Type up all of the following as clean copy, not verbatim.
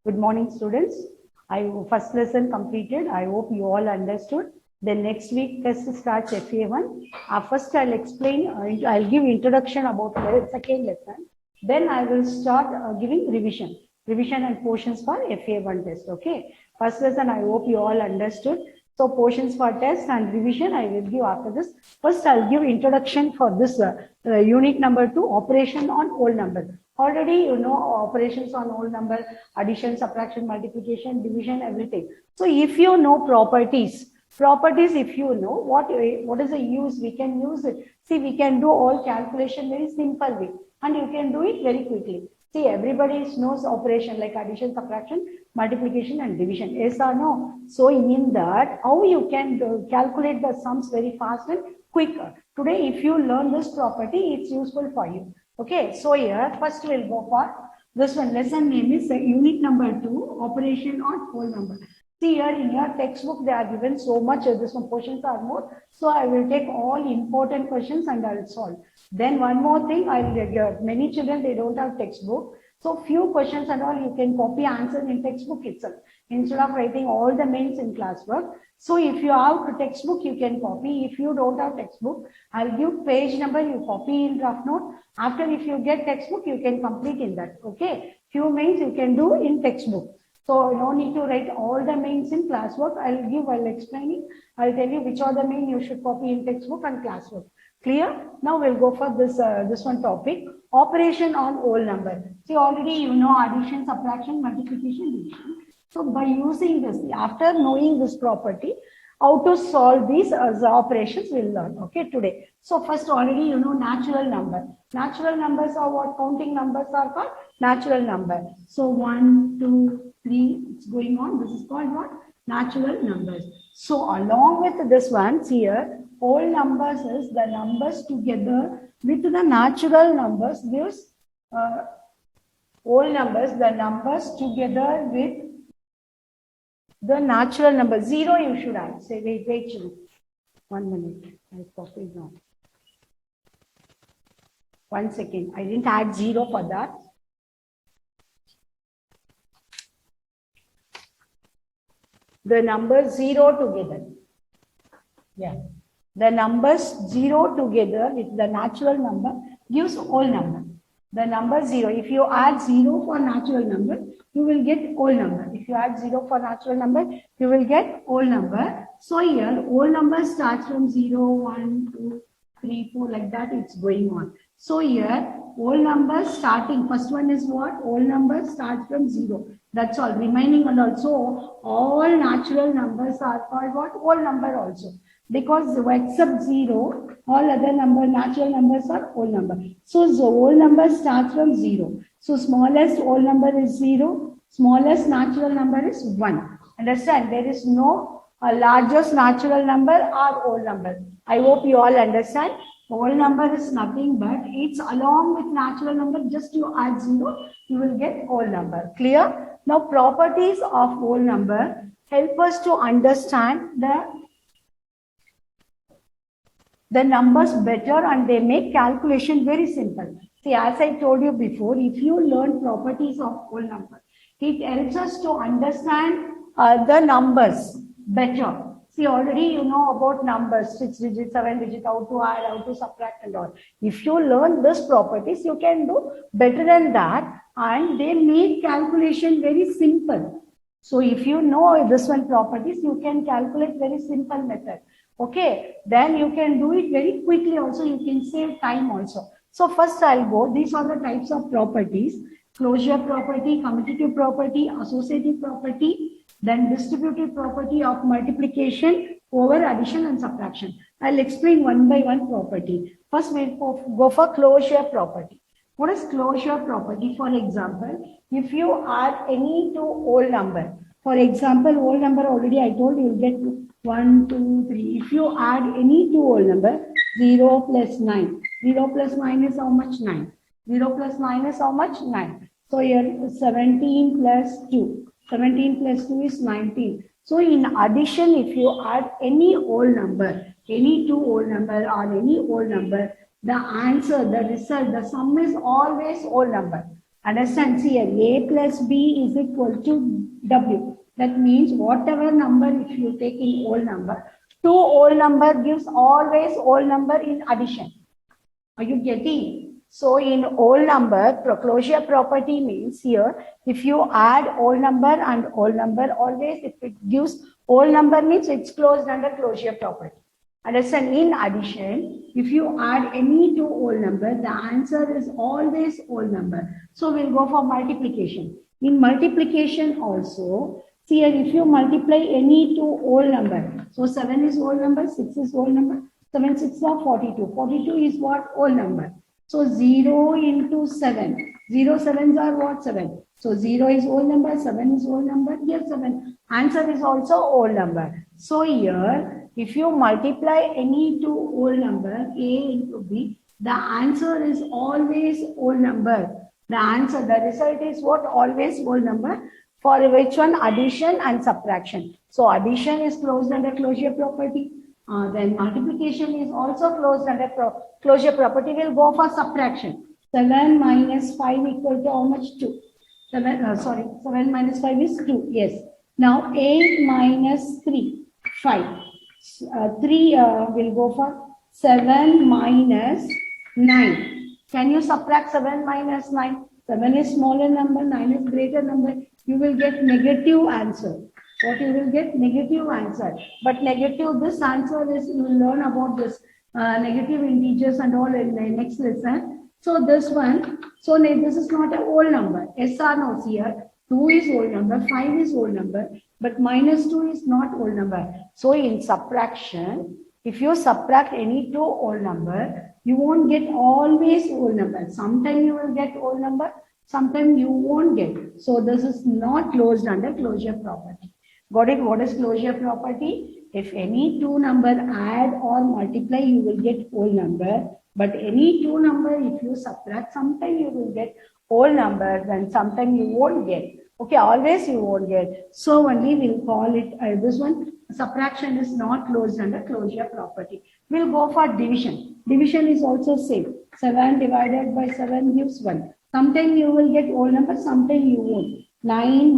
Good morning, students. First lesson completed. I hope you all understood. Then next week test starts FA1. First I'll explain, I'll give introduction about the second lesson. Then I will start giving revision and portions for FA1 test. Okay. First lesson I hope you all understood. So portions for test and revision I will give after this. First I'll give introduction for this unit number 2, operation on whole number. Already you know operations on whole number, addition, subtraction, multiplication, division, everything. So if you know properties, if you know what is the use, we can use it. See, we can do all calculation very simple way and you can do it very quickly. See, everybody knows operation like addition, subtraction, multiplication and division. Yes or no? So in that, how you can calculate the sums very fast and quicker. Today, if you learn this property, it's useful for you. Okay, so here first we'll go for this one. Lesson name is unit number 2, operation on whole number. See here in your textbook they are given so much. This one questions are more. So I will take all important questions and I will solve. Then one more thing, many children they don't have textbook. So few questions and all you can copy answers in textbook itself instead of writing all the mains in classwork. So if you have a textbook, you can copy. If you don't have textbook, I'll give page number, you copy in draft note. After if you get textbook, you can complete in that. Okay. Few mains you can do in textbook. So no need to write all the mains in classwork. I'll explain it. I'll tell you which are the main you should copy in textbook and classwork. Clear? Now we'll go for this one topic. Operation on whole number. See, already you know addition, subtraction, multiplication, division. So by using this, after knowing this property, how to solve these operations we'll learn, okay, today. So first already you know natural number. Natural numbers are what? Counting numbers are called natural number. So 1, 2, 3, it's going on. This is called what? Natural numbers. So along with this one, here, whole numbers is the numbers together with the natural numbers gives whole numbers, the numbers together with the natural number. 0 you should add. Say, wait, 1 minute. I copied now. 1 second. I didn't add 0 for that. The numbers 0 together. Yeah. The numbers 0 together with the natural number gives whole number. The number 0. If you add 0 for natural number, you will get whole number. If you add 0 for natural number, you will get whole number. So here, whole number starts from 0, 1, 2, 3, 4, like that it's going on. So here, whole numbers starting, first one is what? Whole numbers start from 0. That's all. Remaining and also, all natural numbers are called what? Whole number also. Because except 0, all other natural numbers are whole number. So the whole number starts from 0. So smallest whole number is 0. Smallest natural number is 1. Understand? There is no largest natural number or whole number. I hope you all understand. Whole number is nothing but it's along with natural number. Just you add 0, you will get whole number. Clear? Now properties of whole number help us to understand the numbers better and they make calculation very simple. See, as I told you before, if you learn properties of whole number, it helps us to understand the numbers better. See, already you know about numbers, 6 digits, 7 digits, how to add, how to subtract and all. If you learn this properties, you can do better than that and they make calculation very simple. So if you know this one properties, you can calculate very simple method. Okay, then you can do it very quickly also. You can save time also. So first I'll go. These are the types of properties. Closure property, commutative property, associative property, then distributive property of multiplication over addition and subtraction. I'll explain one by one property. First we'll go for closure property. What is closure property? For example, if you add any two whole number, for example, whole number already I told you will get 1, 2, 3. If you add any two whole number, 0 plus 9. 0 plus 9 is how much? 9. 0 plus 9 is how much? 9. So here 17 plus 2. 17 plus 2 is 19. So in addition, if you add any whole number, any two whole number or any whole number, the answer, the result, the sum is always whole number. Understand? See here, A plus B is equal to W. That means whatever number, if you take in whole number, two whole number gives always whole number in addition. Are you getting? So in whole number, closure property means here, if you add whole number and whole number, always if it gives whole number means it's closed under closure property. Understand? In addition, if you add any two whole number, the answer is always whole number. So we'll go for multiplication. In multiplication also, see here, if you multiply any two whole number, so 7 is whole number, 6 is whole number, 7 6 are 42. 42 is what? Whole number. So 0 into 7. 0 7s are what? 7. So 0 is whole number, 7 is whole number, here 7. Answer is also whole number. So here, if you multiply any two whole number, A into B, the answer is always whole number. The answer, the result is what? Always whole number. For which one? Addition and subtraction. So addition is closed under closure property. Then multiplication is also closed under closure property. We'll go for subtraction. 7 minus 5 equal to how much? 2. 7 minus 5 is 2. Yes. Now 8 minus 3, 5. 3 will go for 7 minus 9. Can you subtract 7 minus 9? 7 is smaller number, 9 is greater number. You will get negative answer. What you will get? Negative answer. But negative, this answer is, you will learn about this negative integers and all in the next lesson. So this one, so this is not a whole number. S or no here. 2 is whole number, 5 is whole number, but minus 2 is not whole number. So in subtraction, if you subtract any two whole number, you won't get always whole number. Sometimes you will get whole number, sometimes you won't get. So this is not closed under closure property. Got it? What is closure property? If any two number add or multiply, you will get whole number. But any two number, if you subtract, sometimes you will get whole number, then sometimes you won't get. Okay, always you won't get. So only we'll call it this one. Subtraction is not closed under closure property. We'll go for division. Division is also same. 7 divided by 7 gives 1. Sometimes you will get whole number, sometimes you won't. 9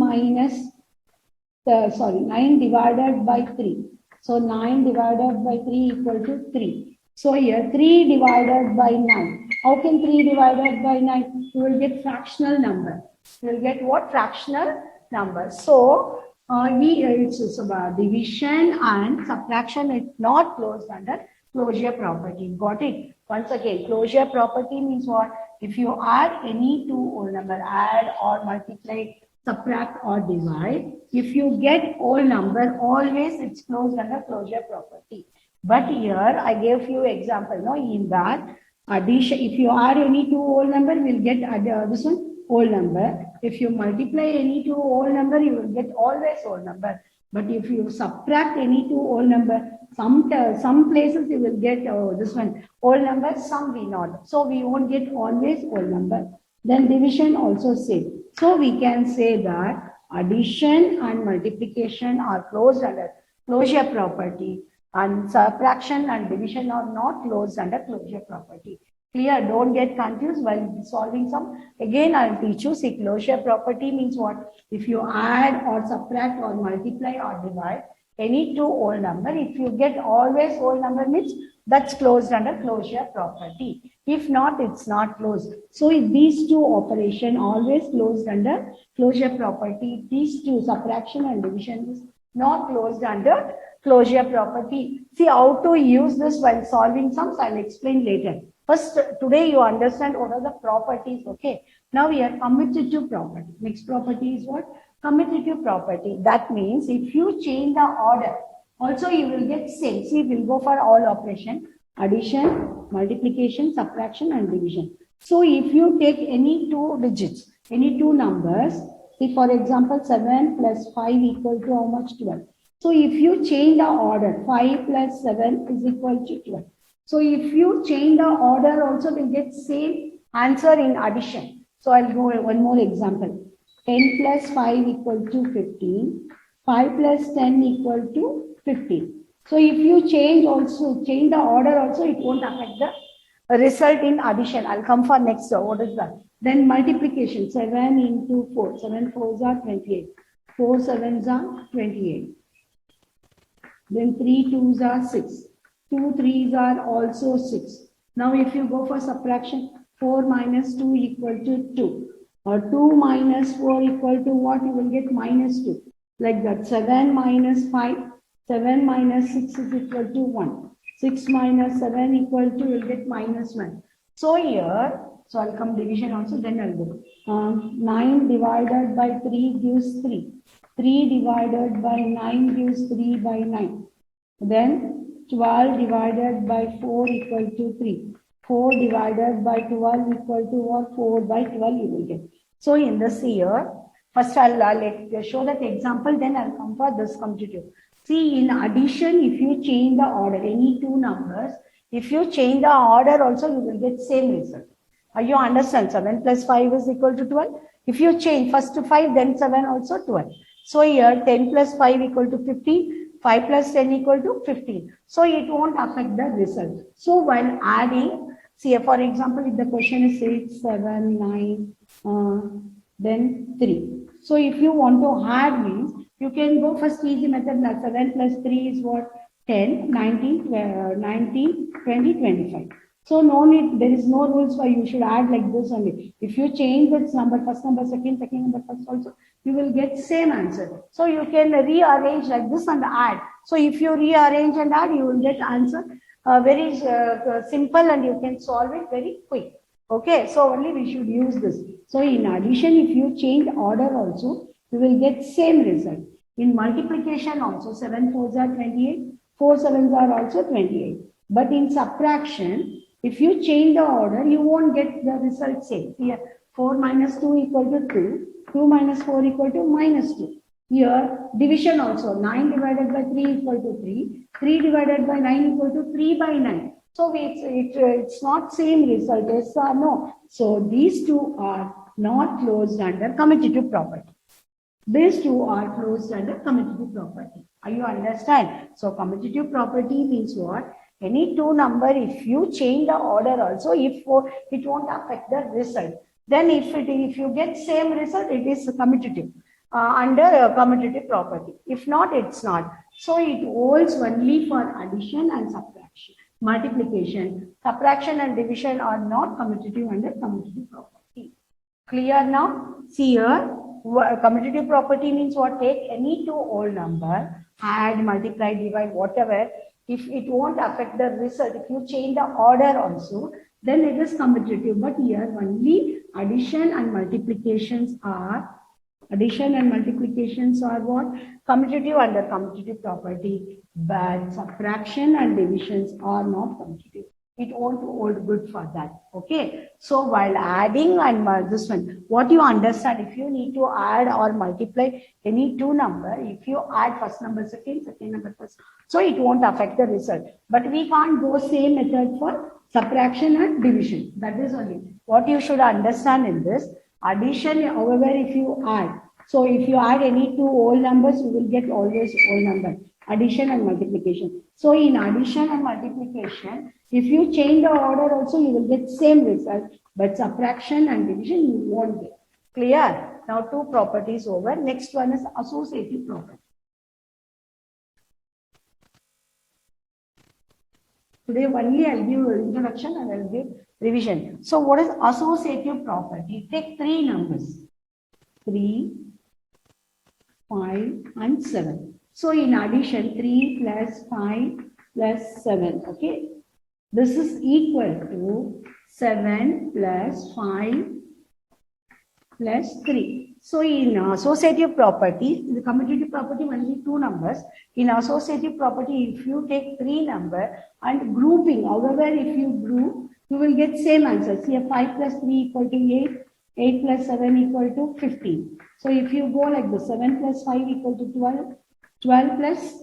divided by 3. So 9 divided by 3 equal to 3. So here 3 divided by 9. How can 3 divided by 9? You will get fractional number. You will get what? Fractional number. So it's about division and subtraction. It's not closed under closure property. Got it? Once again, closure property means what? If you add any two whole number, add or multiply, subtract or divide, if you get whole number, always it's closed under closure property. But here I gave you example. No, in that addition, if you add any two whole number, we'll get this one whole number. If you multiply any two whole number, you will get always whole number. But if you subtract any two whole number, some places you will get this one whole number, some will not. So we won't get always whole number. Then division also same. So we can say that addition and multiplication are closed under closure property, and subtraction and division are not closed under closure property. Clear? Don't get confused while solving some. Again, I'll teach you. See, closure property means what? If you add or subtract or multiply or divide any two whole number, if you get always whole number means that's closed under closure property. If not, it's not closed. So if these two operation always closed under closure property, these two, subtraction and division, is not closed under closure property. See how to use this while solving sums. I'll explain later. First, today you understand what are the properties. Okay. Now we are commutative property. Next property is what? Commutative property. That means if you change the order, also you will get same. See, we'll go for all operation: addition, multiplication, subtraction, and division. So if you take any two digits, any two numbers, see for example 7 plus 5 equal to how much? 12. So if you change the order, 5 plus 7 is equal to 12. So if you change the order also, we'll get same answer in addition. So I'll go one more example. 10 plus 5 equal to 15. 5 plus 10 equal to 15. So if you change the order also, it won't affect the result in addition. I'll come for next. What is that? Then multiplication, 7 into 4. 7 4s are 28. 4 7s are 28. Then 3 2s are 6. 2 3s are also 6. Now if you go for subtraction, 4 minus 2 equal to 2. Or 2 minus 4 equal to what? You will get minus 2. Like that. 7 minus 5. 7 minus 6 is equal to 1. 6 minus 7 equal to, you will get minus 1. So here, so I'll come division also, then I'll go. 9 divided by 3 gives 3. 3 divided by 9 gives 3 by 9. Then 12 divided by 4 equal to 3. 4 divided by 12 equal to what? 4 by 12 you will get. So in this here, first I'll show that example, then I'll come for this commutative. See, in addition, if you change the order, any two numbers, if you change the order also, you will get same result. You understand? 7 plus 5 is equal to 12. If you change first to 5, then 7 also 12. So here 10 plus 5 equal to 15. 5 plus 10 equal to 15. So it won't affect the result. So while adding, see, for example, if the question is 8, 7, 9, then 3. So if you want to add means, you can go first easy method. 7 plus 3 is what? 10, 19, 19, 20, 25. So no need, there is no rules why you should add like this only. If you change this number, first number, second number, first also, you will get same answer. So you can rearrange like this and add. So if you rearrange and add, you will get answer very simple, and you can solve it very quick. Okay, so only we should use this. So in addition, if you change order also, you will get same result. In multiplication also, 7 4s are 28, 4 7s are also 28. But in subtraction, if you change the order, you won't get the result same. Here, 4 minus 2 equal to 2, 2 minus 4 equal to minus 2. Here, division also, 9 divided by 3 equal to 3, 3 divided by 9 equal to 3 by 9. So it's not same result, yes or no. So these two are not closed under commutative property. These two are closed under commutative property. Are you understand? So commutative property means what? Any two number, if you change the order also, if it won't affect the result. Then if you get same result, it is commutative under commutative property. If not, it's not. So it holds only for addition and subtraction. Multiplication, subtraction and division are not commutative under commutative property. Clear now? See here, commutative property means what? Take any two whole number, add, multiply, divide, whatever. If it won't affect the result, if you change the order also, then it is commutative. But here only addition and multiplications are what? Commutative under commutative property. But subtraction and divisions are not commutative. It won't hold good for that. Okay. So while adding and this one, what you understand, if you need to add or multiply any two number, if you add first number, second number first, so it won't affect the result. But we can't go same method for subtraction and division. That is only what you should understand in this. Addition, however, if you add, so if you add any two whole numbers, you will get always whole number. Addition and multiplication. So in addition and multiplication, if you change the order also, you will get same result. But subtraction and division, you won't get. Clear? Now two properties over. Next one is associative property. Today only I'll give introduction and I'll give revision. So what is associative property? Take three numbers. 3, 5 and 7. So in addition, 3 plus 5 plus 7. Okay. This is equal to 7 plus 5 plus 3. So in associative property, the commutative property only two numbers. In associative property, if you take three number and grouping, however, if you group, you will get same answer. See, 5 plus 3 equal to 8, 8 plus 7 equal to 15. So if you go like this, 7 plus 5 equal to 12, 12 plus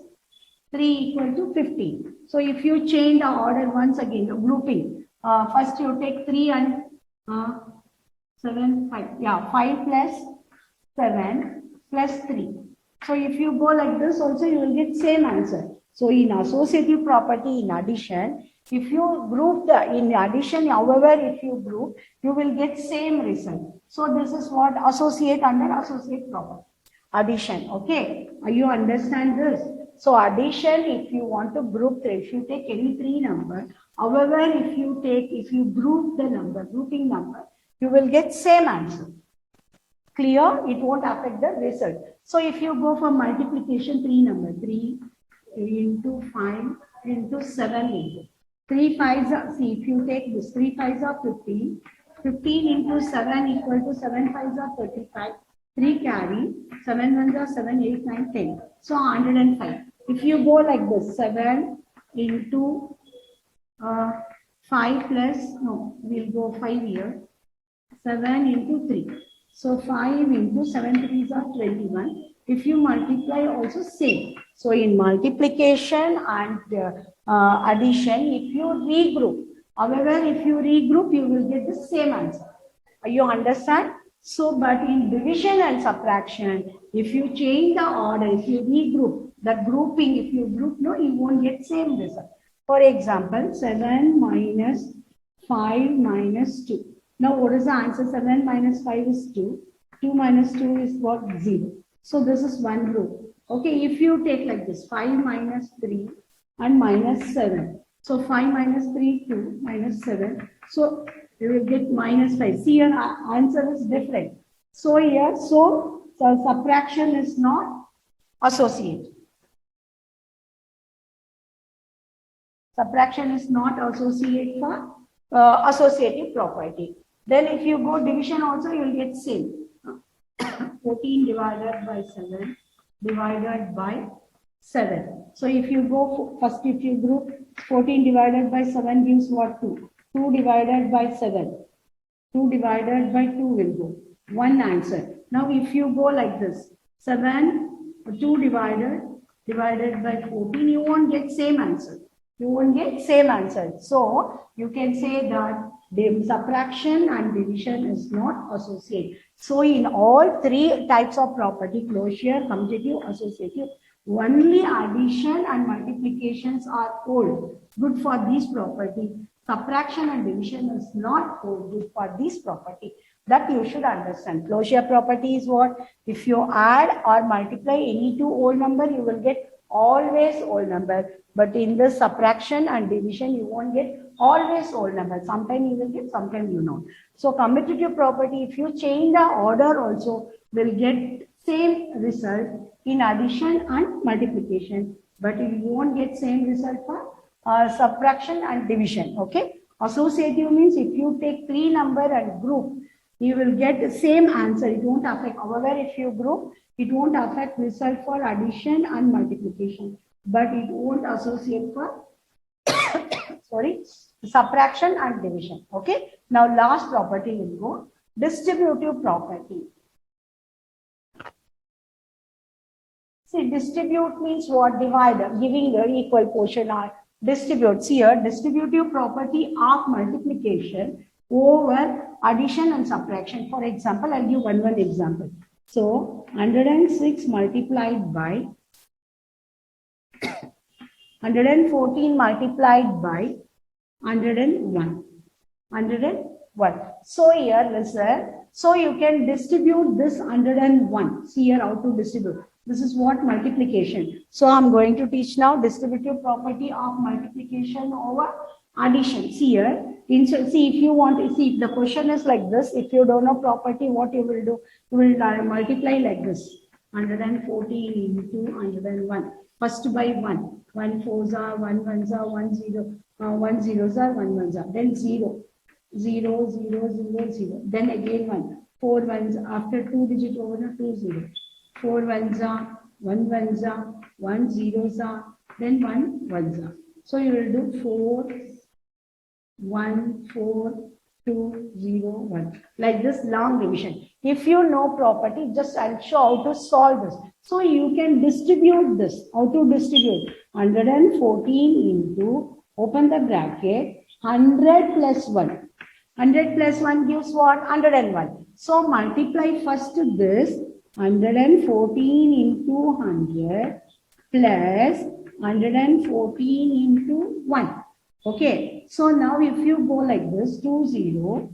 3 equal to 15. So if you change the order once again, the grouping, first you take 3 and 7, 5. Yeah, 5 plus 7 plus 3. So if you go like this also, you will get same answer. So in associative property, in addition, If you group the in addition, however, if you group, you will get same result. So this is what associate under associate property. Addition, okay? You understand this? So addition, if you want to group three, if you take any three number, however, if you group the number, grouping number, you will get same answer. Clear? It won't affect the result. So if you go for multiplication, three number, 3 into 5 into 7 into 3 5s are, see if you take this 3 5s are 15, 15 into 7 equal to 7 5s are 35, 3 carry, 7 1s are 7, 8, 9, 10. So 105. If you go like this, 7 into 5 plus, no, we'll go 5 here, 7 into 3. So 5 into 7 3s are 21. If you multiply also same. So in multiplication and addition, if you regroup, however, if you regroup, you will get the same answer. You understand? So, but in division and subtraction, if you change the order, if you regroup, the grouping, if you group, no, you won't get same result. For example, 7 minus 5 minus 2. Now, what is the answer? 7 minus 5 is 2. 2 minus 2 is what? 0. So, this is one group. Okay, if you take like this, 5 minus 3 and minus 7. So, 5 minus 3, 2 minus 7. So, you will get minus 5. See, your answer is different. So, here, so subtraction is not associate. Subtraction is not associate for associative property. Then if you go division also, you will get same. 14 divided by 7 divided by 7. So if you go first, if you group 14 divided by 7 gives what? 2. 2 divided by 7. 2 divided by 2 will go. One answer. Now if you go like this, 7, 2 divided by 14, you won't get same answer. You won't get same answer. So you can say that the subtraction and division is not associate. So in all three types of property, closure, commutative, associative, only addition and multiplications are good for this property. Subtraction and division is not good for this property. That you should understand. Closure property is what? If you add or multiply any two whole number, you will get always whole number. But in the subtraction and division, you won't get always whole number. Sometimes you will get, sometimes you don't. So commutative property, if you change the order also, will get same result in addition and multiplication. But you won't get same result for subtraction and division. Okay. Associative means if you take three number and group, you will get the same answer. It won't affect. However, if you group, it won't affect result for addition and multiplication. But it won't associate for sorry, subtraction and division. Okay. Now last property will go distributive property. See, distribute means what? Divide, giving the equal portion or distributes. Here, distributive property of multiplication over addition and subtraction. For example, I'll give one example. So 106 multiplied by 114 multiplied by 101. 101. So here, listen. So you can distribute this 101. See here how to distribute. This is what? Multiplication. So I'm going to teach now distributive property of multiplication over addition. See here. See, if you want to see, if the question is like this, if you don't know property, what you will do? You will multiply like this. 114 into 101. First by 1. 1 4s are, 1 1s are, 1 0. 1 zeros are, 1 1s are. Then 0. 0 0 0 0. Then again 1. 4 1s after 2 digit over 2 0. 4 1s are, 1 1s are, 1 zeros are, then 1 1s are. So you will do 4 1 4 2 0 1 like this long division. If you know property, just I'll show how to solve this. So you can distribute this. How to distribute? 114 into, open the bracket, 100 plus 1. 100 plus 1 gives what? 101. So multiply first this 114 into 100 plus 114 into 1. Okay, so now if you go like this, 2 0,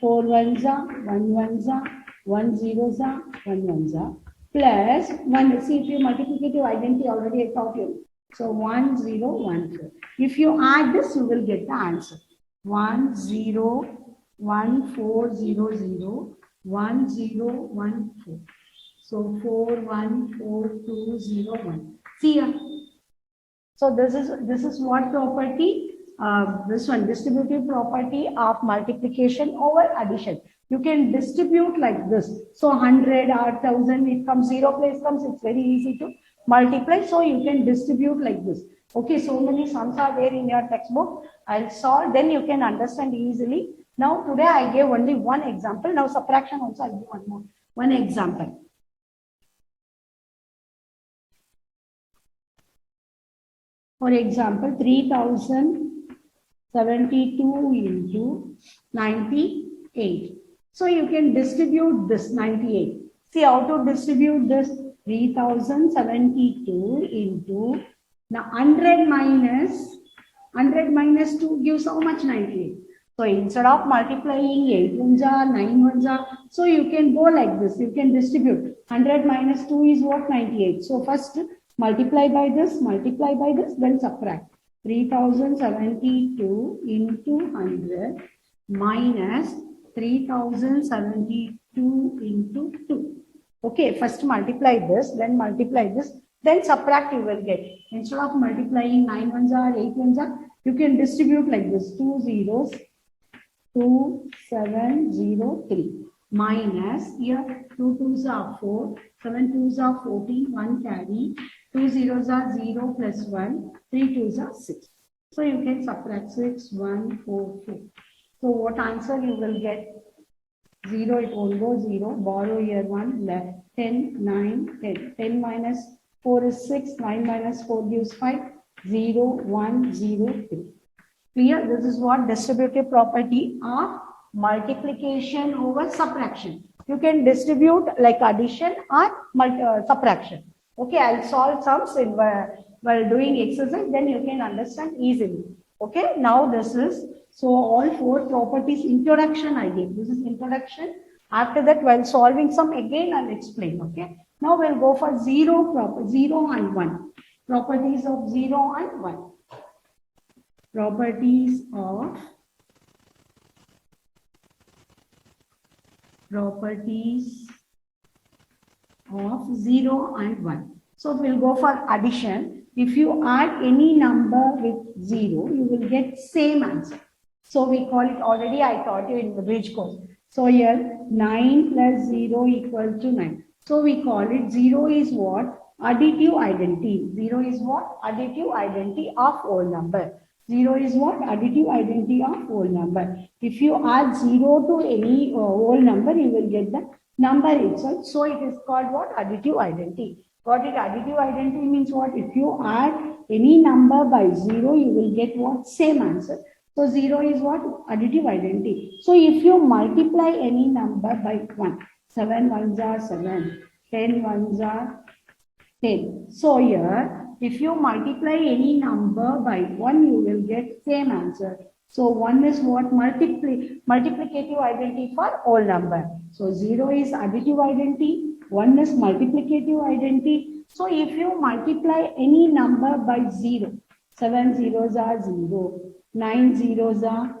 4 1s are 1 1s are 1 0s are 1 1s are plus 1. See, if you multiplicative identity already I taught you. So 1 0 1 4. If you add this, you will get the answer. 1 0 1 4 0 0 1 0 1 4. So 4 1 4 2 0 1. See here. So this is what property? This one, distributive property of multiplication over addition. You can distribute like this. So 100 or 1000, it comes 0 place comes, it's very easy to multiply. So you can distribute like this. Okay, so many sums are there in your textbook. I'll solve, then you can understand easily. Now today I gave only one example. Now subtraction also I'll give one example. For example, 3072 into 98. So you can distribute this 98. See how to distribute this 3072 into now 100 minus 2 gives how much? 98. So instead of multiplying 8 ones are 9 ones are, so you can go like this. You can distribute 100 minus 2 is what? 98. So first multiply by this, then subtract. 3072 into 100 minus 3072 into 2. Okay, first multiply this, then subtract, you will get. Instead of multiplying 9 ones are, 8 ones are, you can distribute like this. 2 zeros, 2703 minus here 2 2s are 4, 7 2s are 14, 1 carry, 2 zeros are 0 plus 1, 3 2s are 6. So you can subtract 6, 1, 4, 4. So what answer you will get? 0, it won't go 0. Borrow here 1, left 10, 9, 10. 10 minus 4 is 6, 9 minus 4 gives 5, 0, 1, 0, 3. Clear? This is what distributive property of multiplication over subtraction. You can distribute like addition or subtraction. Okay, I'll solve sums while doing exercise, then you can understand easily. Okay, now this is, so all 4 properties introduction I gave. This is introduction. After that, while solving sum again, I'll explain. Okay, now we'll go for 0 and 1. Properties of 0 and 1. Properties of 0 and 1. So we'll go for addition. If you add any number with 0, you will get same answer. So we call it, already I taught you in the bridge course. So here 9 plus 0 equal to 9. So we call it 0 is what? Additive identity. 0 is what? Additive identity of whole number. 0 is what? Additive identity of whole number. If you add 0 to any whole number, you will get the number itself. So it is called what? Additive identity. Got it? Additive identity means what? If you add any number by 0, you will get what? Same answer. So 0 is what? Additive identity. So if you multiply any number by 1, 7 ones are 7, 10 ones are 10. So here, if you multiply any number by 1, you will get same answer. So 1 is what? Multiplicative identity for whole number. So 0 is additive identity, 1 is multiplicative identity. So if you multiply any number by 0, 7 zeros are 0, 9 zeros are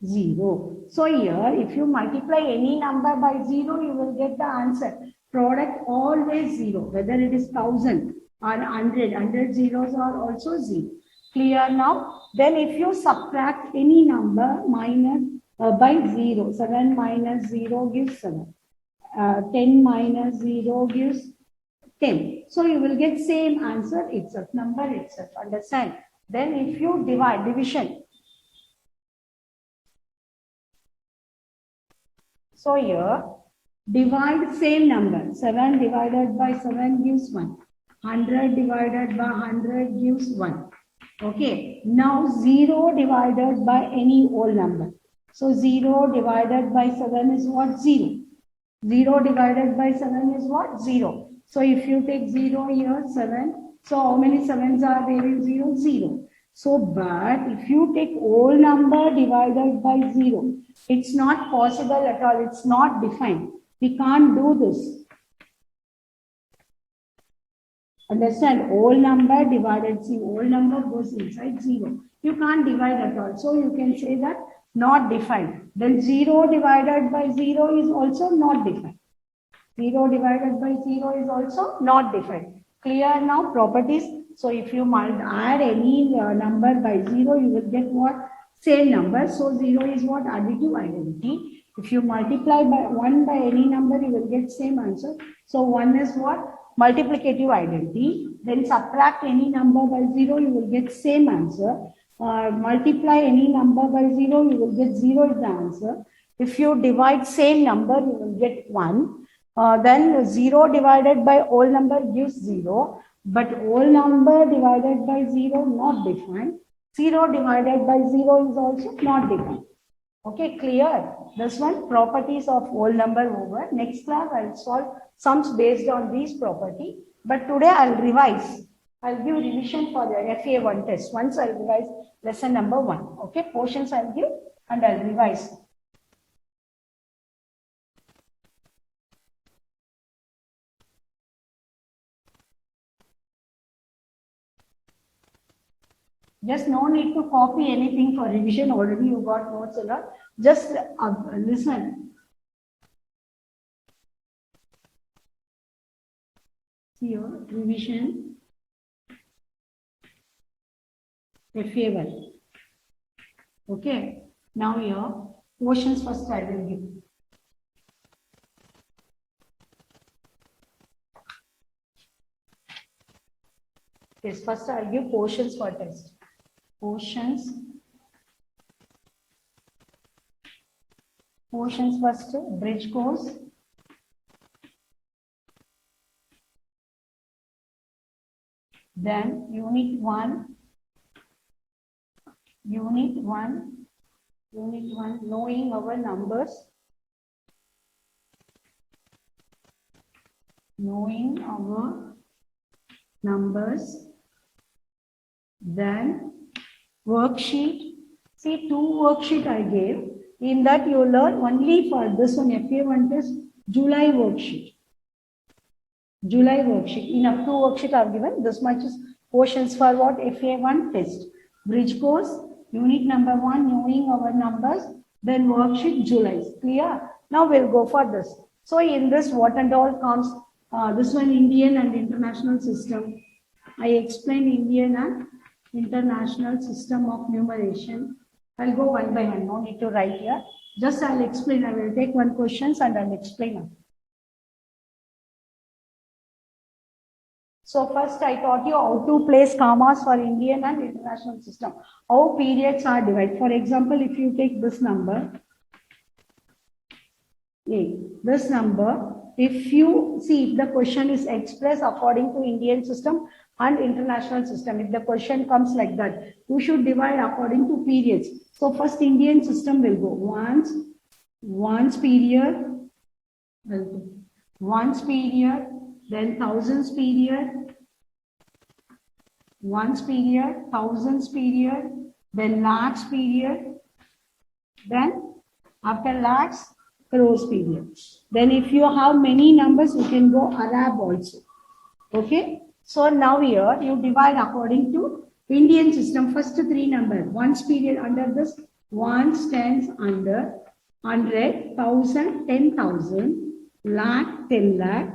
0. So here, if you multiply any number by 0, you will get the answer. Product always 0, whether it is 1000 or 100 zeros are also 0. Clear now? Then if you subtract any number minus by 0, 7 minus 0 gives 7. 10 minus 0 gives 10. So you will get same answer itself, number itself. Understand? Then if you divide, division. So here, divide same number. 7 divided by 7 gives 1. 100 divided by 100 gives 1. Okay. Now 0 divided by any whole number. So 0 divided by 7 is what? 0. 0 divided by 7 is what? 0. So if you take 0 here, 7. So how many 7s are there in 0? 0. So, but if you take whole number divided by 0, it's not possible at all. It's not defined. We can't do this. Understand? Whole number divided, see, whole number goes inside 0. You can't divide at all. So, you can say that not defined. Then 0 divided by 0 is also not defined. 0 divided by 0 is also not defined. Clear now? Properties. So if you add any number by 0, you will get what? Same number. So 0 is what? Additive identity. If you multiply by 1 by any number, you will get same answer. So 1 is what? Multiplicative identity. Then subtract any number by 0, you will get same answer. Multiply any number by 0, you will get 0 is the answer. If you divide same number, you will get 1. Then 0 divided by whole number gives 0, but whole number divided by 0 not defined. 0 divided by 0 is also not defined. Okay, clear? This one, properties of whole number over. Next class, I'll solve sums based on these property. But today I'll revise. I'll give revision for the FA1 test. Once I'll revise lesson number 1. Okay, portions I'll give and I'll revise. Just no need to copy anything for revision. Already you got notes a lot. Just listen. See your revision. FA1. Okay. Now your portions first I will give. Yes, first I'll give portions for test. Portions first, bridge course. Then unit 1, knowing our numbers. Then worksheet. See, 2 worksheet I gave. In that you learn only for this one FA1 test, July worksheet. In up to worksheet I have given. This much is portions for what? FA1 test. Bridge course, unit number 1, knowing our numbers. Then worksheet July. Clear? Now we'll go for this. So in this, what and all comes? This one Indian and international system. I explained Indian and international system of numeration. I'll go one by one. No need to write here. Just I'll explain. I will take one questions and I'll explain. So first I taught you how to place commas for Indian and international system. How periods are divided. For example, if you take this number, this number, if you see if the question is expressed according to Indian system and international system, if the question comes like that, you should divide according to periods. So first Indian system will go once period, then thousands period, once period, thousands period, then lakhs period, then after lakhs, crores period. Then if you have many numbers, you can go Arab also. Okay. So now here you divide according to Indian system. First 3 numbers. Once period under this. Ones, tens under 100, 1000, 10,000, lakh, 10 lakh,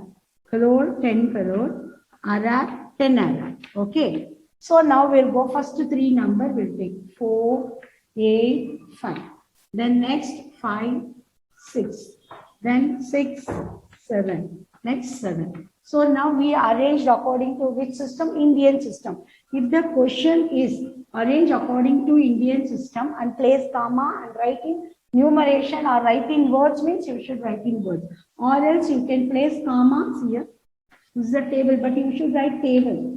crore, 10 crore, Arab, 10 Arab. Okay. So now we'll go first 3 number. We'll take 4, 8, 5. Then next 5, 6. Then 6, 7. Next 7. So now we arranged according to which system? Indian system. If the question is arranged according to Indian system and place comma and write in numeration or write in words, means you should write in words. Or else you can place commas here. This is the table, but you should write table.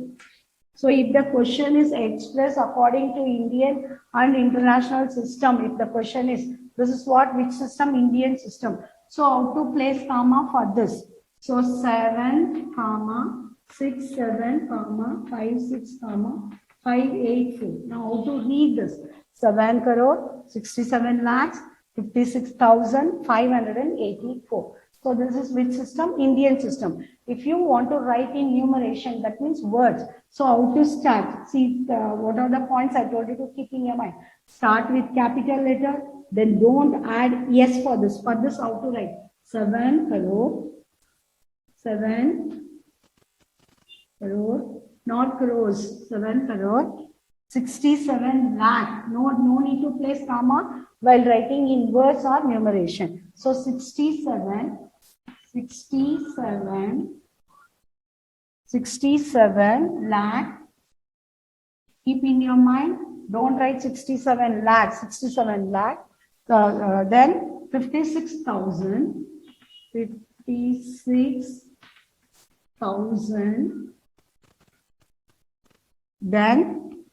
So if the question is expressed according to Indian and international system, if the question is, this is what, which system? Indian system. So how to place comma for this? So 7, 6, 7, 5, 6, 584. Now how to read this? 7 crore, 67 lakhs, 56,584. So this is which system? Indian system. If you want to write in numeration, that means words. So how to start? See, what are the points I told you to keep in your mind? Start with capital letter, then don't add yes for this. For this, how to write? 7 crore, 7 crore, not crores, 7 crore, 67 lakh. No need to place comma while writing in words or numeration. So 67 lakh. Keep in your mind, don't write 67 lakh, 67 lakh. Then 56,000, 56,000. Then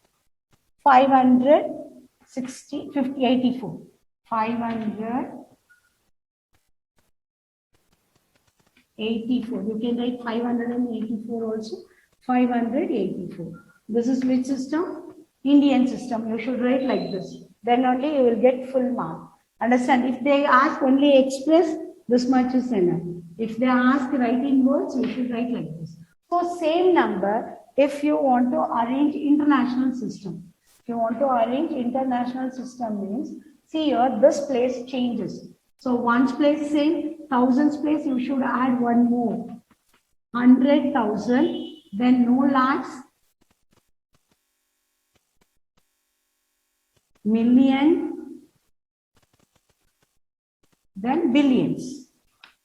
560, 50, 84. 584. You can write 584 also. 584. This is which system? Indian system. You should write like this. Then only you will get full mark. Understand? If they ask only express, this much is enough. If they ask write in words, you should write like this. So same number, if you want to arrange international system. If you want to arrange international system means, see here, this place changes. So ones place same, thousands place, you should add one more. 100,000, then no lakhs, million, then billions.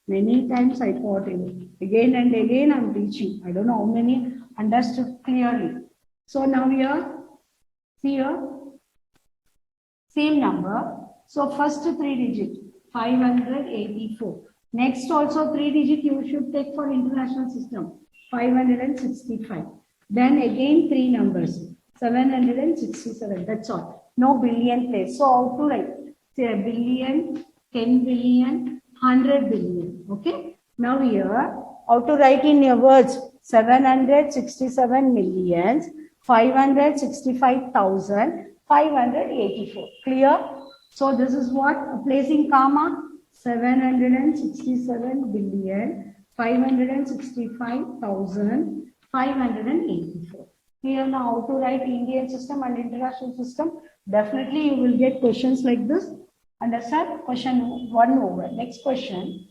Many times I taught you. Again and again I'm teaching. I don't know how many understood clearly. So now here, see here, same number. So first 3 digit, 584. Next also 3 digit you should take for international system, 565. Then again 3 numbers, 767. That's all. No billion place. So how to write? Say a billion, 10 billion, 100 billion. Okay. Now here, how to write in your words? 767 millions, 565,584. Clear? So this is what? Placing comma. 767 billion, 565,584. Here now how to write Indian system and international system. Definitely you will get questions like this. Understand? Question 1 over. Next question.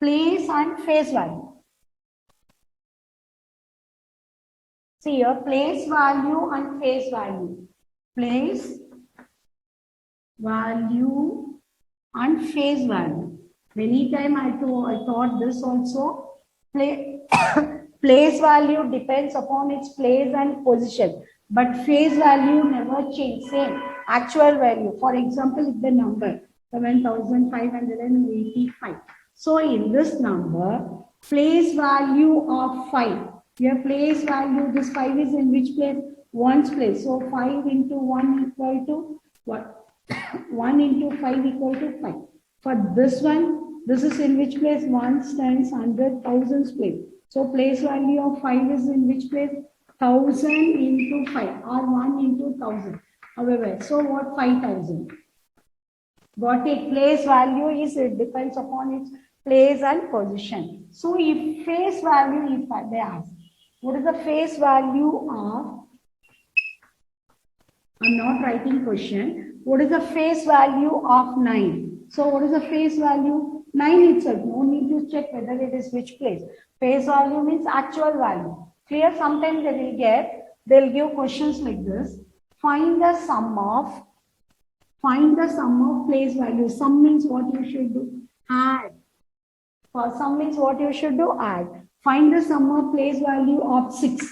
Place and face value. See here, place value and face value. Place value and face value. Many times I thought this also. Place value depends upon its place and position, but face value never change. Same actual value. For example, if the number 7,585. So in this number, place value of 5. Your place value, this 5 is in which place? Ones place. So 5 into 1 equal to what? 1 into 5 equal to 5. For this one, this is in which place? Ones, tens, hundred, thousands place. So place value of 5 is in which place? 1000 into 5 or 1 into 1000. However, so what? 5,000. Got it? Place value is, it depends upon its place and position. So if face value, if they ask, what is the face value of, I'm not writing question. What is the face value of 9? So what is the face value? 9 itself. No need to check whether it is which place. Face value means actual value. Clear? Sometimes they'll give questions like this. Find the sum of place value. Sum means what you should do? Add. For sum means what you should do? Add. Find the sum of place value of 6.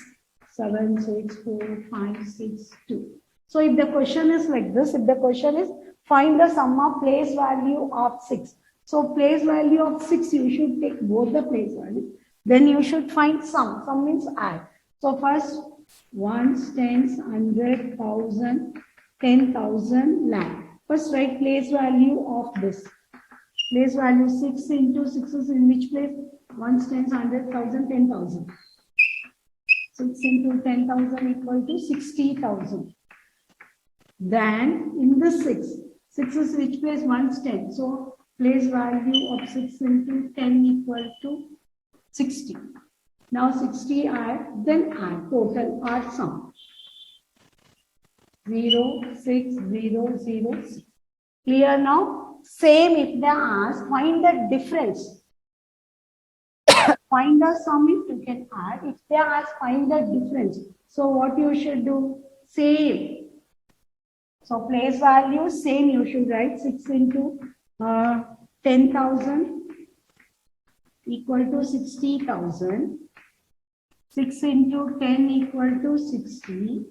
7, 6, 4, 5, 6, 2. So if the question is like this, if the question is find the sum of place value of 6. So place value of 6, you should take both the place value. Then you should find sum. Sum means add. So first, ones, tens, 100, 1,000, 10,000, lakh. First write place value of this. Place value 6 into 6 is in which place? Ones, tens, 100, 1,000, 10,000. 6 into 10,000 equal to 60,000. Then in the 6 is which place? 1's 10. So place value of 6 into 10 equal to 60. Now 60 add, then add total or sum. 0, 6, 0, 0, 6. Clear now? Same if they ask, find the difference. Find the sum if you can add. If they ask, find the difference. So what you should do? Same. So place value, same you should write 6 into 10,000 equal to 60,000. 6 into 10 equal to 60.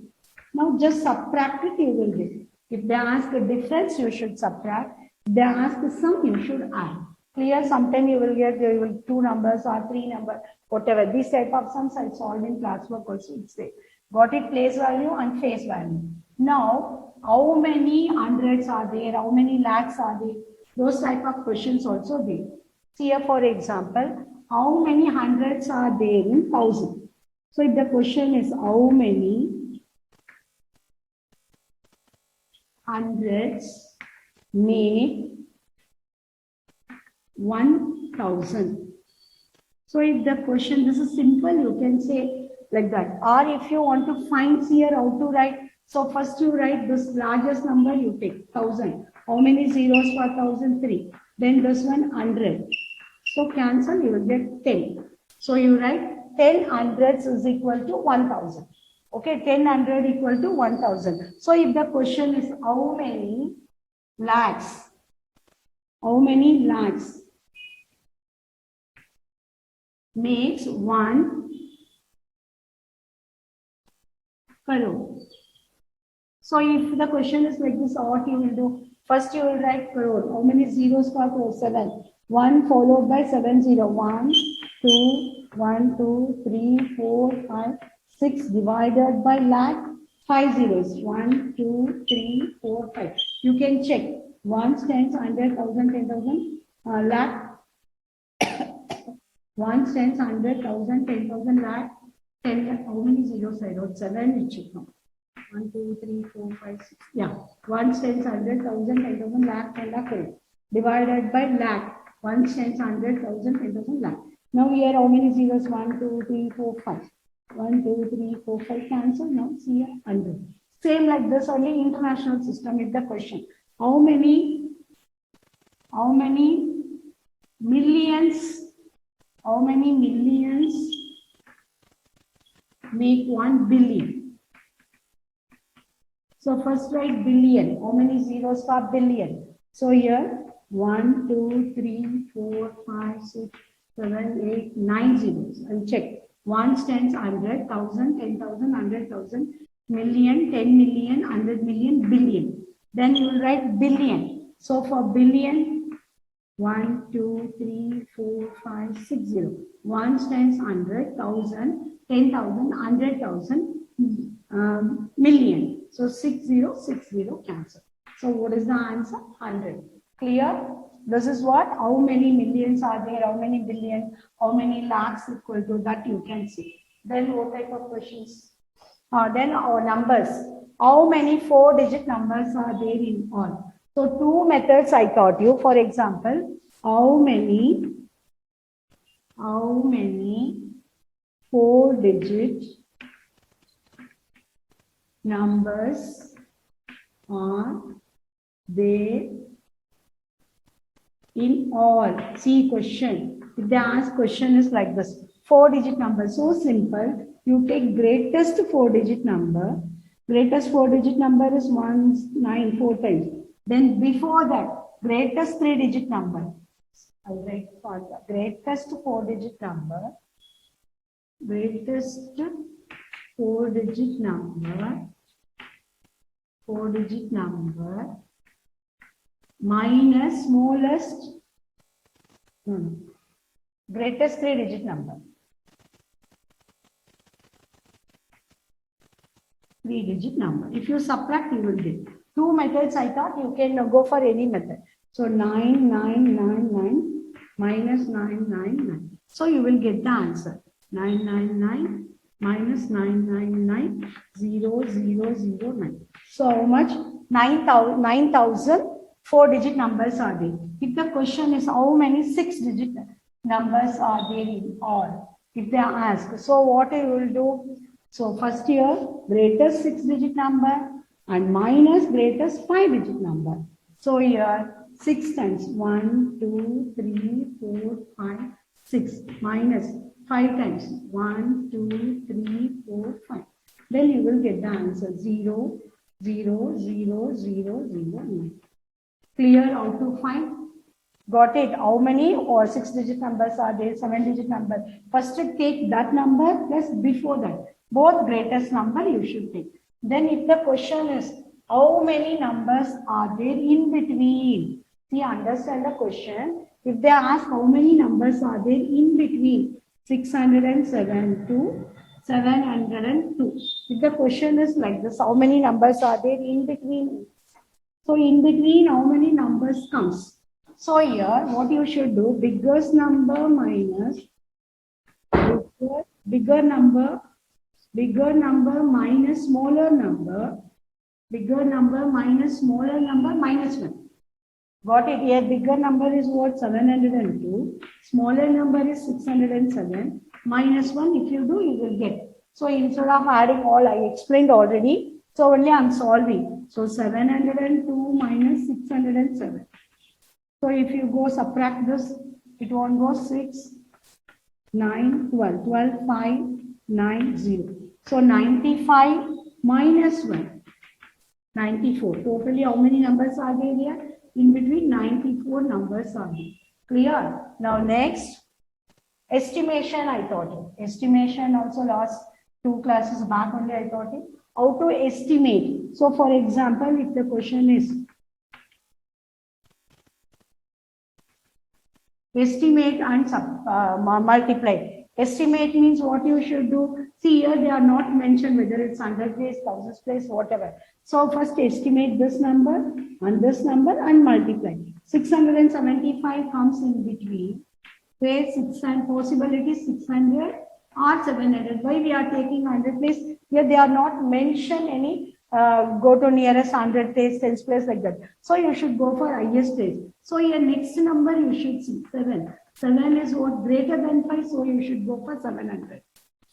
Now just subtract it, you will get. If they ask a difference, you should subtract. If they ask the sum, you should add. Clear? Sometimes you will get 2 numbers or 3 numbers, whatever. This type of sums I solved in classwork also. It's there. Got it? Place value and face value. Now, how many hundreds are there? How many lakhs are there? Those type of questions also there. See here, for example, how many hundreds are there in 1,000? So if the question is how many hundreds make 1,000? So if the question, this is simple, you can say like that. Or if you want to find here how to write, so first you write this largest number, you take 1,000. How many zeros for 1,000? 3. Then this one 100. So cancel, you will get 10. So you write 10 hundreds is equal to 1,000. Okay, 10 hundred equal to 1,000. So if the question is how many lakhs? How many lakhs makes 1 crore? So if the question is like this, what you will do? First you will write crore. How many zeros for crore? 7. 1 followed by 7 0. 1, 2, 1, 2, 3, 4, 5, 6 divided by lakh. 5 zeros. 1, 2, 3, 4, 5. You can check. 1, 10, 100, 1,000, 10,000, lakh. 1, 10, 100, 1,000, 10,000, lakh. 10 lakh. How many zeros I wrote? 7. You check now. 1, 2, 3, 4, 5, 6. Yeah. 1, 10, 100, 1,000, 10,000, lakh, 10 lakh. Divided by lakh. 1, 10, 100, 1,000, 10,000, lakh. Now here how many zeros? 1, 2, 3, 4, 5. 1, 2, 3, 4, 5. Cancel. Now see here 100. Same like this only international system is the question. How many millions? How many millions make 1 billion? So first write billion. How many zeros for billion? So here 1, 2, 3, 4, 5, 6, 7, 8, 9 zeros. And check. 1 tens 100, 1,000, 10,000, 100,000, million, 10 million, 100 million, billion. Then you will write billion. So for billion, 1, 2, 3, 4, 5, 6, 0. 1 tens 100, 1,000, 10,000, 100,000, million. So 60, 60 cancel. So what is the answer? 100. Clear? This is what? How many millions are there? How many billion? How many lakhs equal to that you can see. Then what type of questions? Then our numbers. How many 4-digit numbers are there in all? So 2 methods I taught you. For example, how many 4-digit numbers are there in all? See question. If they ask question is like this. 4-digit number. So simple. You take greatest 4-digit number. Greatest 4-digit number is 194 times. Then before that, greatest 3-digit number. I'll write for the greatest 4-digit number. Greatest 4-digit number. 4-digit number. Minus smallest. Greatest 3-digit number. 3-digit number. If you subtract, you will get 2 methods. I thought you can go for any method. So 9999 minus 999. So you will get the answer. 999 minus 999,0,009. So how much? 9,000 4-digit numbers are there. If the question is how many 6-digit numbers are there in all, if they ask, so what I will do? So first here, greatest 6-digit number and minus greatest 5-digit number. So here 6 times 1, 2, 3, 4, 5, 6 minus 5 times 1, 2, 3, 4, 5. Then you will get the answer 0, 0, 0, 0, 0, 9. Clear how to find? Got it? How many or 6-digit numbers are there? 7-digit number. First take that number plus before that. Both greatest number you should take. Then if the question is how many numbers are there in between? See, understand the question. If they ask how many numbers are there in between 607 to 702. If the question is like this, how many numbers are there in between? So in between, how many numbers comes? So here, what you should do, biggest number minus bigger number minus smaller number, bigger number minus smaller number minus 1. Got it? Here, bigger number is what? 702. Smaller number is 607. Minus 1, if you do, you will get. So instead of adding all, I explained already. So only I am solving. So 702 minus 607. So if you go subtract this, it won't go 6, 9, 12. 12, 5, 9, 0. So 95 minus 1. 94. Totally how many numbers are there here? In between 94 numbers are there. Clear? Now next, estimation I taught you. Estimation also last 2 classes back only I taught you. How to estimate. So for example, if the question is estimate and multiply. Estimate means what you should do. See here they are not mentioned whether it's 100 place, 1000 place, whatever. So first estimate this number and multiply. 675 comes in between. Where 6 and possibility 600 or 700. Why we are taking 100 place? Here they are not mentioned any go to nearest 100 place, 10 place like that. So you should go for highest place. So your next number you should see 7. 7 is what greater than 5, so you should go for 700.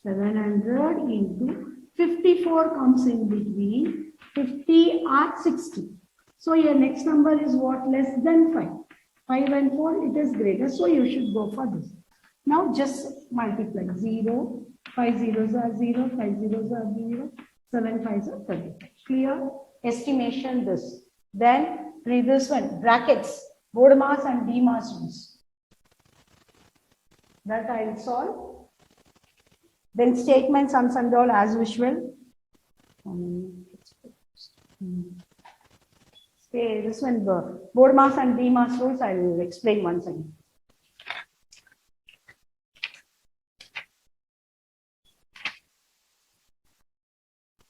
700 into 54 comes in between 50 or 60. So your next number is what? Less than 5. 5 and 4 it is greater, so you should go for this. Now just multiply 0, 5 zeros are 0, 5 zeros are 0, 7 fives are 30. Clear? Estimation this. Then previous one, brackets, BODMAS and DMAS rules. That I will solve. Then statement sums and all as usual. This one, BODMAS and DMAS rules, I will explain once again.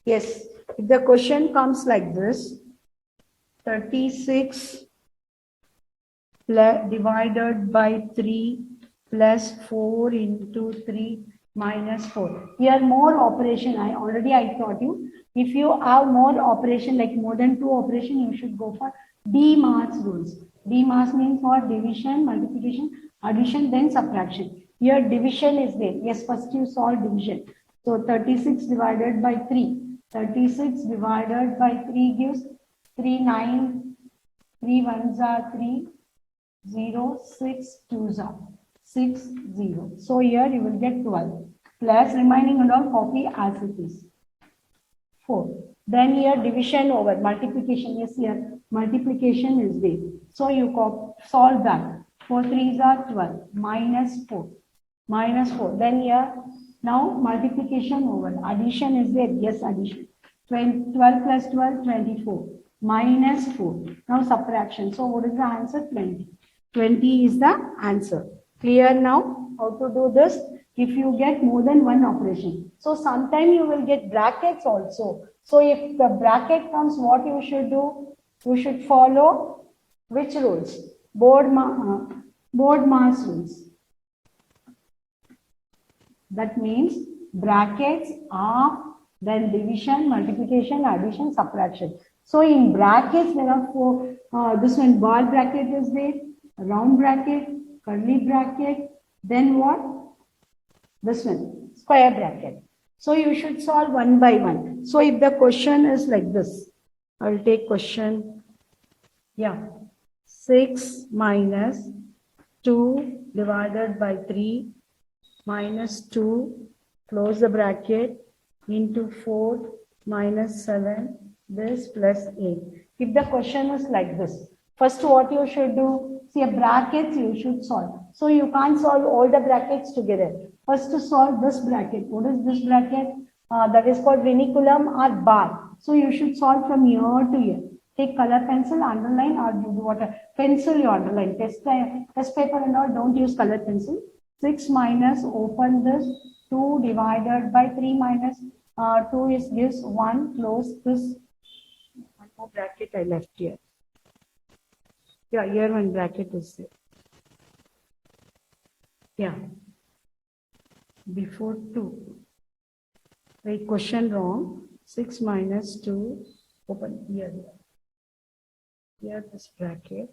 Yes, if the question comes like this, 36 divided by 3 plus 4 into 3 minus 4. Here more operation, I taught you. If you have more operation, like more than 2 operation, you should go for DMAS rules. DMAS means for division, multiplication, addition, then subtraction. Here division is there. Yes, first you solve division. So 36 divided by 3. 36 divided by 3 gives 3, 9, 3 ones are 3, 0, 6, 2s are 6, 0. So here you will get 12 plus remaining and all copy as it is. 4. Then here division over multiplication. Yes, here multiplication is there. So you solve that. 4 3s are 12 minus 4. Minus 4. Then here now multiplication over addition is there. Yes, addition. 12 plus 12, 24 minus 4. Now subtraction. So what is the answer? 20. 20 is the answer. Clear now how to do this? If you get more than one operation. So sometime you will get brackets also. So if the bracket comes, what you should do? You should follow which rules? BODMAS rules. That means brackets of, then division, multiplication, addition, subtraction. So in brackets there are four. This one bar bracket is there, round bracket, curly bracket, then what? This one square bracket. So you should solve one by one. So if the question is like this, I'll take question. Yeah, 6 minus 2 divided by 3 minus 2, close the bracket, into 4 minus 7, this plus 8. If the question is like this, first what you should do, see a brackets you should solve. So you can't solve all the brackets together. First to solve this bracket. What is this bracket? That is called vinculum or bar. So you should solve from year to year. Take color pencil, underline, or you do what? Pencil you underline. Test paper and all, don't use color pencil. 6 minus, open this, 2 divided by 3 minus 2 is gives 1, close this. One more bracket I left here. Yeah, here one bracket is there. Yeah. Before 2. Wait, question wrong. 6 minus 2, open here. Here this bracket.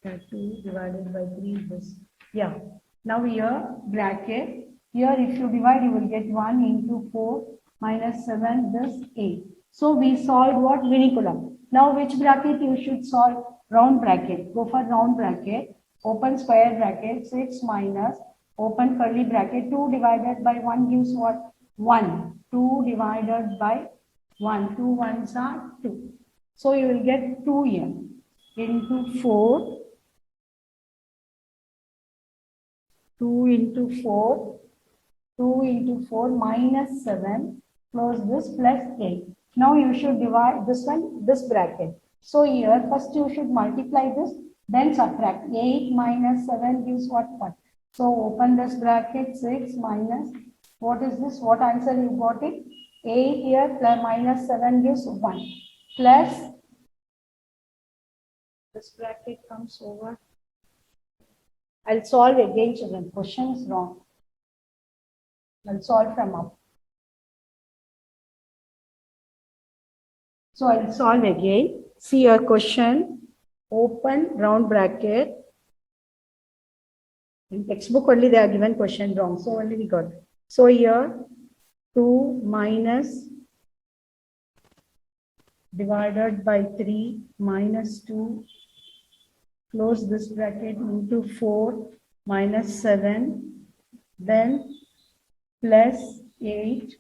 2 divided by 3 this. Yeah. Now here bracket. Here if you divide you will get 1 into 4 minus 7 this 8. So we solved what? Vinculum. Now which bracket you should solve? Round bracket. Go for round bracket. Open square bracket. 6 minus, open curly bracket. 2 divided by 1 gives what? 1. 2 divided by 1. 2 ones are 2. So you will get 2 here into 4. 2 into 4, 2 into 4 minus 7, close this plus 8. Now you should divide this one, this bracket. So here first you should multiply this, then subtract. 8 minus 7 gives what? 1. So open this bracket, 6 minus, what is this? What answer you got it? 8 here plus minus 7 gives 1. Plus, this bracket comes over. I'll solve again, children. Question is wrong. I'll solve from up. So I'll solve again. See your question. Open round bracket. In textbook only they are given question wrong. So only we got it. So here 2 minus divided by 3 minus 2. Close this bracket into 4 minus 7. Then plus 8.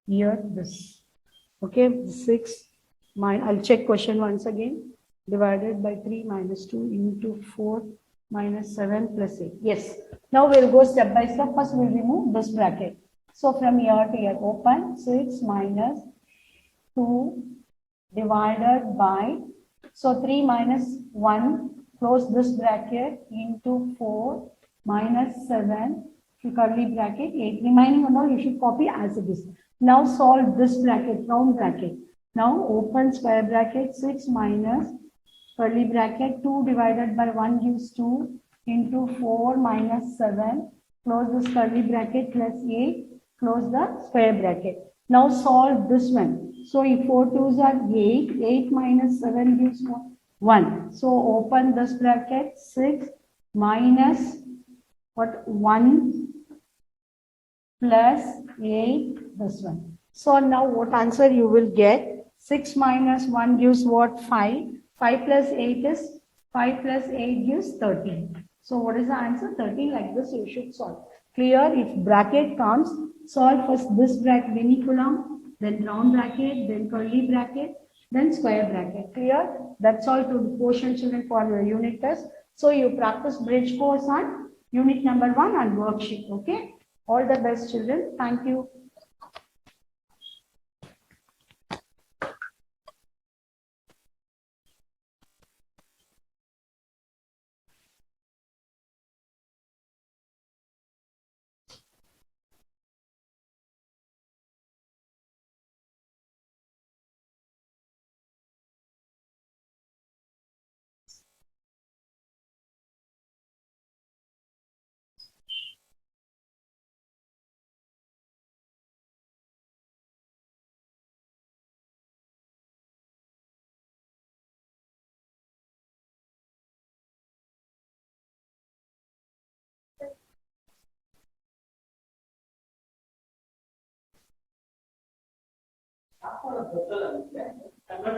Here this. Okay, 6. I'll check question once again. Divided by 3 minus 2 into 4 minus 7 plus 8. Yes. Now we'll go step by step. First we'll remove this bracket. So from here to here, open 6 minus 2 divided by, so 3 minus 1, close this bracket into 4 minus 7, curly bracket, 8. Remaining and all you should copy as it is. Now solve this bracket, round bracket. Now open square bracket, 6 minus curly bracket, 2 divided by 1 gives 2 into 4 minus 7. Close this curly bracket plus 8. Close the square bracket. Now solve this one. So if 4 twos are 8, 8 minus 7 gives 1. So open this bracket, 6 minus what? 1 plus 8, this one. So now what answer you will get? 6 minus 1 gives what? 5. 5 plus 8 is 5 plus 8 gives 13. So what is the answer? 13. Like this you should solve. Clear? If bracket comes, solve first this bracket, vinculum, then round bracket, then curly bracket, then square bracket. Clear? That's all to portion, children, for your unit test. So you practice bridge course on unit number 1 and worksheet. Okay? All the best, children. Thank you. ಹಾಕೋಣ ಗೊತ್ತಲ್ಲ ನಿಮಗೆ ಕನ್ನಡ